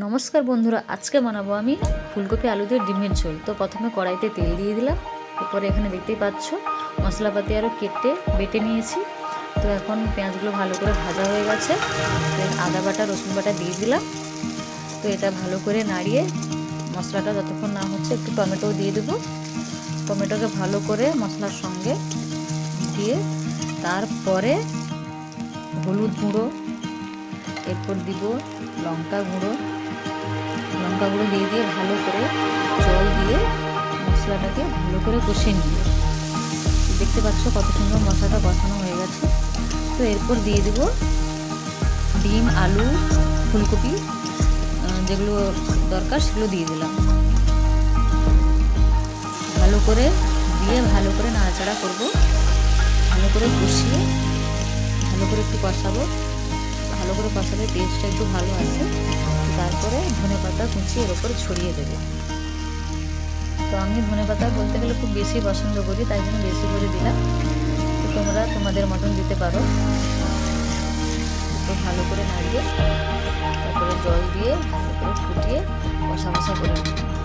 নমস্কার বন্ধুরা, আজকে বানাবো আমি ফুলকপি আলু দিয়ে ডিমের ঝোল। তো প্রথমে কড়াইতে তেল দিয়ে দিলাম। এরপরে এখানে দেখতেই পাচ্ছ মশলাপাতি আরও বেটে নিয়েছি। তো এখন পেঁয়াজগুলো ভালো করে ভাজা হয়ে গেছে। তো আদা বাটা রসুন বাটা দিয়ে দিলাম। তো এটা ভালো করে নাড়িয়ে মশলাটা যতক্ষণ না হচ্ছে একটু টমেটো দিয়ে দেবো। টমেটোকে ভালো করে মশলার সঙ্গে দিয়ে তারপরে হলুদ গুঁড়ো, এরপর দিব লঙ্কা গুঁড়ো দিয়ে ভালো করে জল দিয়ে মশলাটাকে ভালো করে কষিয়ে নিয়ে দেখতে পাচ্ছ কত সুন্দর মশলাটা কষানো হয়ে গেছে। তো এরপর দিয়ে দেব ডিম, আলু, ফুলকপি, যেগুলো দরকার সেগুলো দিয়ে দিলাম। ভালো করে নাড়াচাড়া করব, ভালো করে কষিয়ে ভালো করে একটু কষাবো। ভালো করে কষালে টেস্টটা একটু ভালো আসে। তারপরে ধনেপাতা কুচি এর ওপর ছড়িয়ে দেবো। তো আমি ধনেপাতা বলতে গেলে খুব বেশি পছন্দ করি, তাই জন্য বেশি করে দিলাম। তো তোমরা তোমাদের মতন দিতে পারো। তো ভালো করে নাড়িয়ে তারপরে জল দিয়ে ভালো করে ফুটিয়ে কষা করে নেব।